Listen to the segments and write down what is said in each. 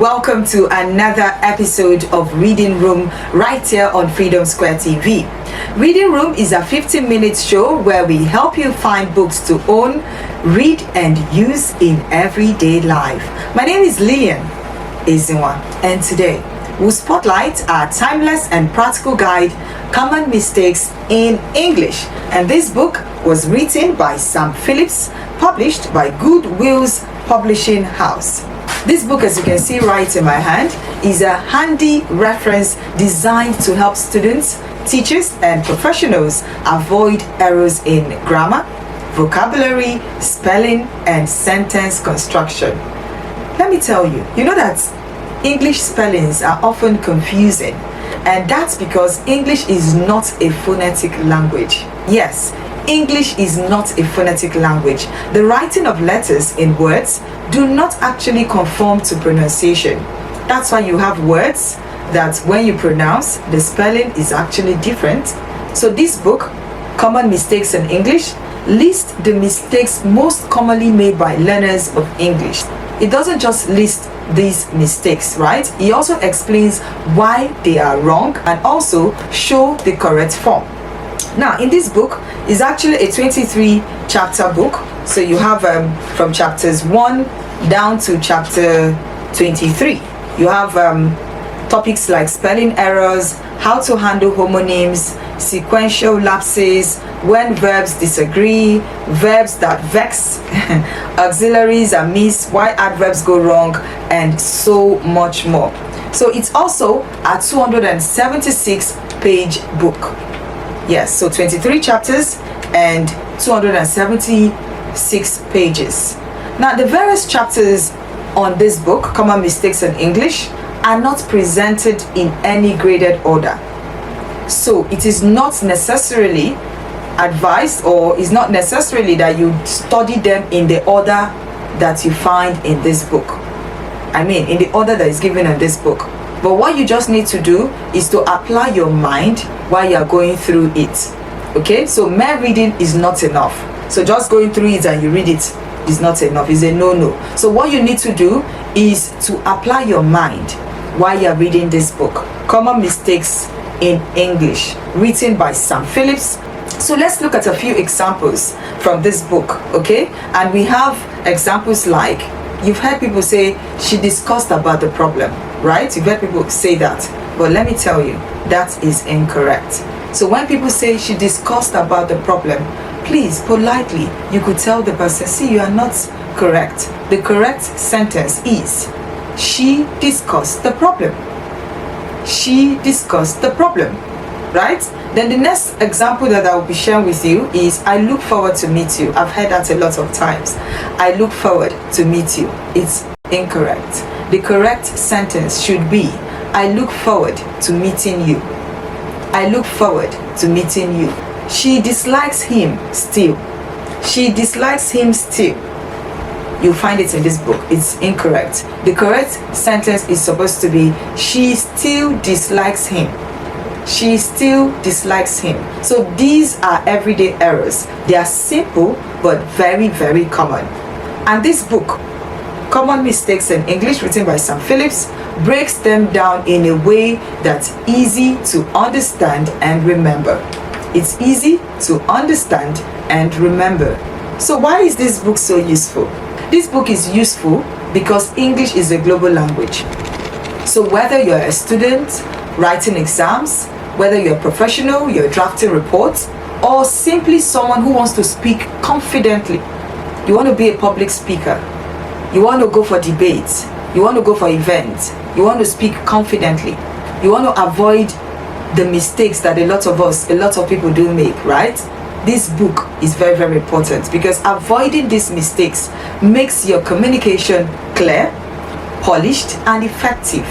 welcome to another episode of Reading Room right here on Freedom Square TV. Reading Room is a 15-minute show where we help you find books to own, read and use in everyday life. My name is Lillian Ezinwa, and today we'll spotlight our timeless and practical guide, Common Mistakes in English. And this book was written by Sam Phillips, published by Goodwill's Publishing House. This book, as you can see right in my hand, is a handy reference designed to help students, teachers, and professionals avoid errors in grammar, vocabulary, spelling, and sentence construction. Let me tell you, you know that English spellings are often confusing, and that's because English is not a phonetic language. Yes, English is not a phonetic language. The writing of letters in words do not actually conform to pronunciation. That's why you have words that when you pronounce, the spelling is actually different. So this book, Common Mistakes in English, lists the mistakes most commonly made by learners of English. It doesn't just list these mistakes, right? It also explains why they are wrong and also show the correct form. Now, in this book is actually a 23 chapter book. So you have from chapters 1 down to chapter 23. You have topics like spelling errors, how to handle homonyms, sequential lapses, when verbs disagree, verbs that vex, auxiliaries are missed, why adverbs go wrong, and so much more. So it's also a 276 page book. Yes, so 23 chapters and 276 pages. Now, the various chapters on this book, Common Mistakes in English, are not presented in any graded order. So it is not necessarily advised, or is not necessarily that you study them in the order that you find in this book. I mean, in the order that is given in this book. But what you just need to do is to apply your mind while you are going through it. Okay, so mere reading is not enough. So just going through it and you read it is not enough. It's a no-no. So what you need to do is to apply your mind while you are reading this book, Common Mistakes in English, written by Sam Phillips. So let's look at a few examples from this book, okay? And we have examples like, you've heard people say, she discussed about the problem, right? You've heard people say that. But let me tell you, that is incorrect. So when people say she discussed about the problem, please, politely, you could tell the person, see, you are not correct. The correct sentence is, she discussed the problem. She discussed the problem, right? Then the next example that I will be sharing with you is, I look forward to meet you. I've heard that a lot of times. I look forward to meet you. It's incorrect. The correct sentence should be, I look forward to meeting you. I look forward to meeting you. She dislikes him still. She dislikes him still. You'll find it in this book. It's incorrect. The correct sentence is supposed to be, she still dislikes him. She still dislikes him. So these are everyday errors. They are simple but very, very common. And this book, Common Mistakes in English, written by Sam Phillips, breaks them down in a way that's easy to understand and remember. It's easy to understand and remember. So why is this book so useful? This book is useful because English is a global language. So whether you're a student writing exams, whether you're a professional, you're drafting reports, or simply someone who wants to speak confidently, you want to be a public speaker, you want to go for debates, you want to go for events, you want to speak confidently, you want to avoid the mistakes that a lot of people do make, right? This book is very, very important because avoiding these mistakes makes your communication clear, polished, and effective.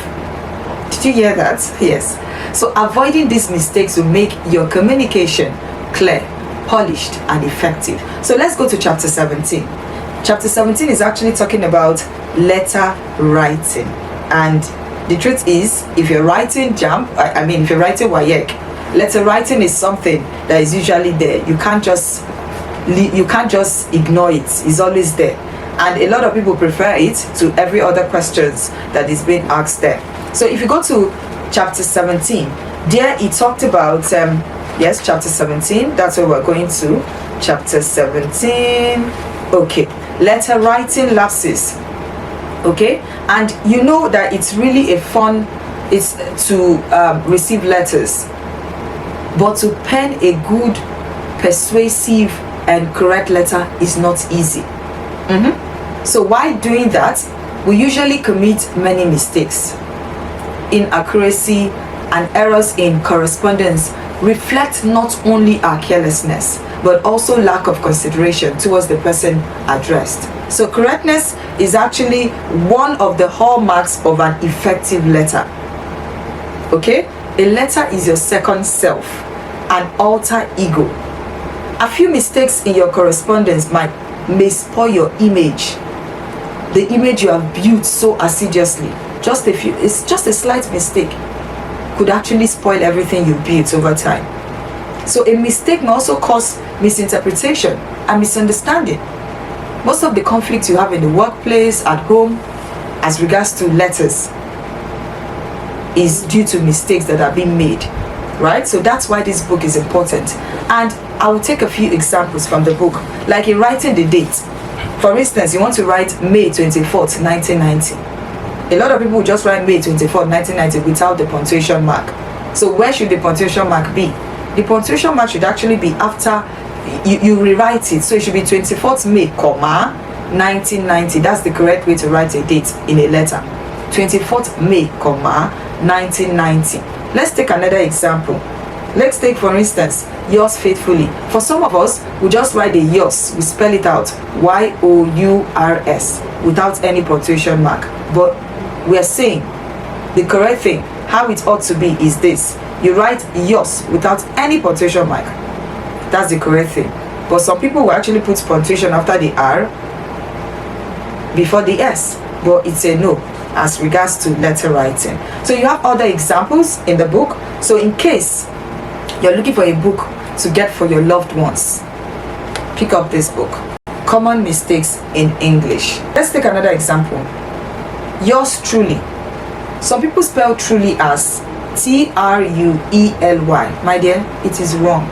Did you hear that? Yes. So avoiding these mistakes will make your communication clear, polished, and effective. So let's go to chapter 17. Chapter 17 is actually talking about letter writing. And the truth is, if you're writing if you're writing WAEC, letter writing is something that is usually there. You can't just ignore it. It's always there. And a lot of people prefer it to every other questions that is being asked there. So if you go to chapter 17, there he talked about, yes, chapter 17, that's where we're going to. Chapter 17, okay, letter writing lapses, okay, and you know that it's really a fun, it's to receive letters, but to pen a good, persuasive, and correct letter is not easy. So while doing that, we usually commit many mistakes. Inaccuracy and errors in correspondence reflect not only our carelessness, but also lack of consideration towards the person addressed. So correctness is actually one of the hallmarks of an effective letter. Okay? A letter is your second self, an alter ego. A few mistakes in your correspondence may spoil your image, the image you have built so assiduously. Just a few, it's just a slight mistake could actually spoil everything you built over time. So a mistake may also cause misinterpretation and misunderstanding. Most of the conflicts you have in the workplace, at home, as regards to letters, is due to mistakes that are being made, right? So that's why this book is important. And I will take a few examples from the book, like in writing the date. For instance, you want to write May 24th, 1990. A lot of people will just write May 24th, 1990 without the punctuation mark. So where should the punctuation mark be? The punctuation mark should actually be after you rewrite it. So it should be 24th May, comma, 1990. That's the correct way to write a date in a letter. 24th May, comma, 1990. Let's take another example. Let's take, for instance, yours faithfully. For some of us, we just write the yours, we spell it out, Y-O-U-R-S, without any punctuation mark. But we are saying the correct thing, how it ought to be is this. You write yours without any punctuation mark. That's the correct thing. But some people will actually put punctuation after the R before the S. But it's a no as regards to letter writing. So you have other examples in the book. So in case you're looking for a book to get for your loved ones, pick up this book, Common Mistakes in English. Let's take another example. Yours truly. Some people spell truly as T-R-U-E-L-Y. My dear, it is wrong.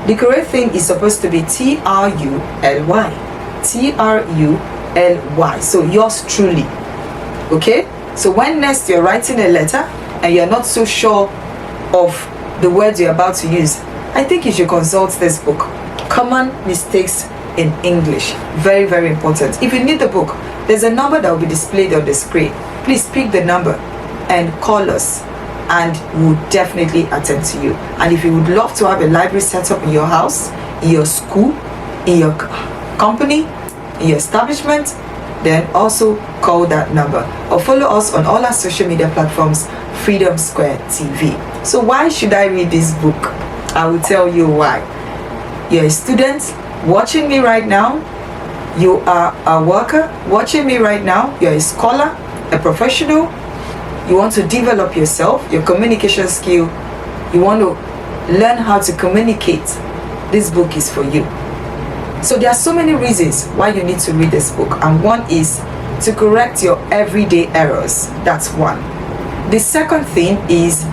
The correct thing is supposed to be T-R-U-L-Y. T-R-U-L-Y. So yours truly. Okay? So when next you're writing a letter and you're not so sure of the words you're about to use, I think you should consult this book, Common Mistakes in English. Very, very important. If you need the book, there's a number that will be displayed on the screen. Please pick the number and call us, and we'll definitely attend to you. And if you would love to have a library set up in your house, in your school, in your company, in your establishment, then also call that number or follow us on all our social media platforms, Freedom Square TV. So why should I read this book? I will tell you why. You're a student watching me right now. You are a worker watching me right now. You're a scholar, a professional. You want to develop yourself, your communication skill. You want to learn how to communicate. This book is for you. So there are so many reasons why you need to read this book. And one is to correct your everyday errors. That's one. The second thing is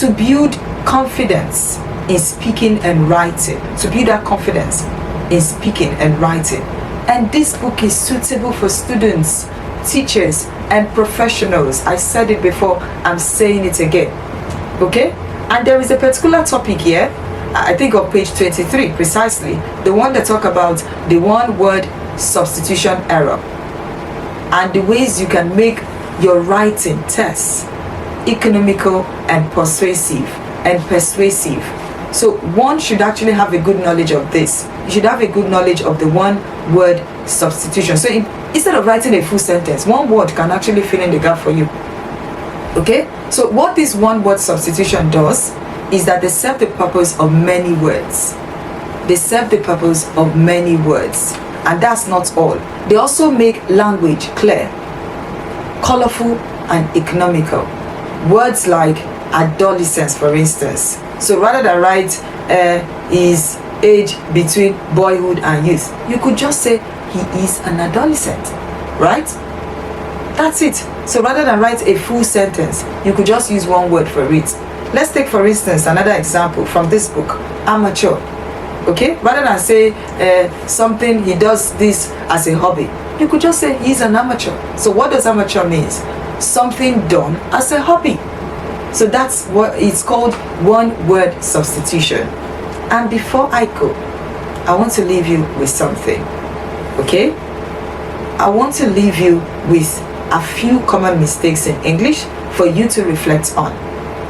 to build confidence in speaking and writing. To build that confidence in speaking and writing. And this book is suitable for students, teachers, and professionals. I said it before, I'm saying it again. Okay? And there is a particular topic here, I think on page 23 precisely, the one that talk about the one word substitution error and the ways you can make your writing tests economical and persuasive So one should actually have a good knowledge of this. You should have a good knowledge of the one word substitution. So instead of writing a full sentence, one word can actually fill in the gap for you. Okay? So what this one word substitution does is that they serve the purpose of many words. They serve the purpose of many words. And that's not all. They also make language clear, colorful, and economical. Words like adolescence, for instance. So rather than write is age between boyhood and youth, you could just say he is an adolescent, right? That's it. So rather than write a full sentence, you could just use one word for it. Let's take, for instance, another example from this book, amateur. Okay, rather than say something, he does this as a hobby, you could just say he's an amateur. So what does amateur means? Something done as a hobby. So that's what it's called, one word substitution. And before I go, I want to leave you with something. Okay, I want to leave you with a few common mistakes in English for you to reflect on.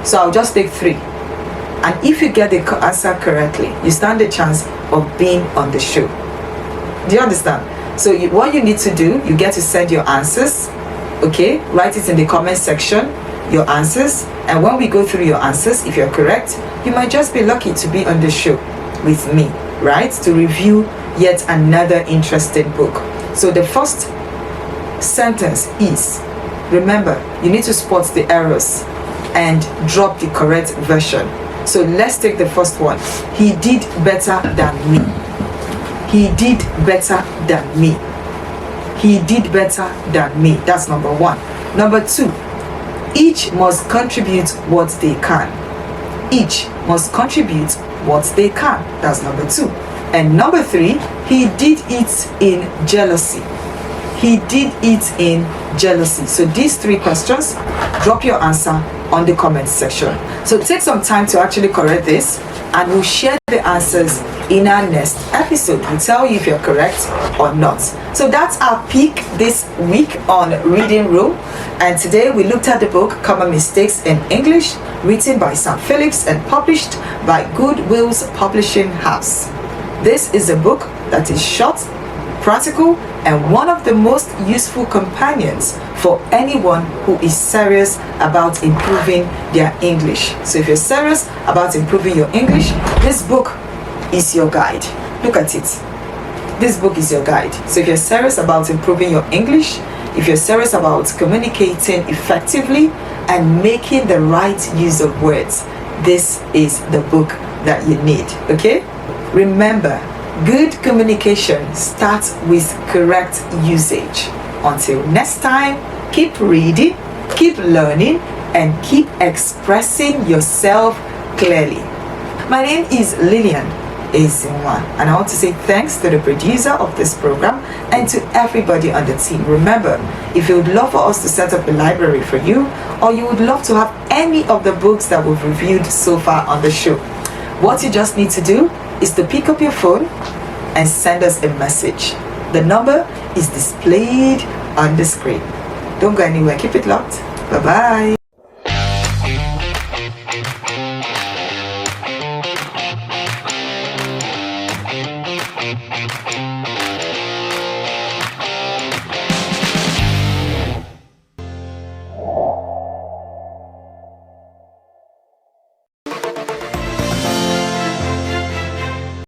So I'll just take 3. And if you get the answer correctly, you stand a chance of being on the show. Do you understand? So what you need to do, you get to send your answers. Okay, write it in the comment section, your answers. And when we go through your answers, if you're correct, you might just be lucky to be on the show with me, right? To review yet another interesting book. So the first sentence is, remember, you need to spot the errors and drop the correct version. So let's take the first one. He did better than me. He did better than me. He did better than me. That's number 1. Number 2, each must contribute what they can. Each must contribute what they can. That's number 2. And number 3, he did it in jealousy. He did it in jealousy. So these 3 questions, drop your answer on the comment section. So take some time to actually correct this, and we'll share the answers in our next episode. We'll tell you if you're correct or not. So that's our peak this week on Reading Room. And today we looked at the book Common Mistakes in English, written by Sam Phillips and published by Goodwill's Publishing House. This is a book that is short, practical, and one of the most useful companions for anyone who is serious about improving their English. So if you're serious about improving your English, this book is your guide. Look at it. This book is your guide. So if you're serious about improving your English, if you're serious about communicating effectively and making the right use of words, this is the book that you need. Okay? Remember, good communication starts with correct usage. Until next time, keep reading, keep learning, and keep expressing yourself clearly. My name is Lillian Ezinwa, and I want to say thanks to the producer of this program and to everybody on the team. Remember, if you would love for us to set up a library for you, or you would love to have any of the books that we've reviewed so far on the show, what you just need to do is to pick up your phone and send us a message. The number is displayed on the screen. Don't go anywhere. Keep it locked. Bye-bye.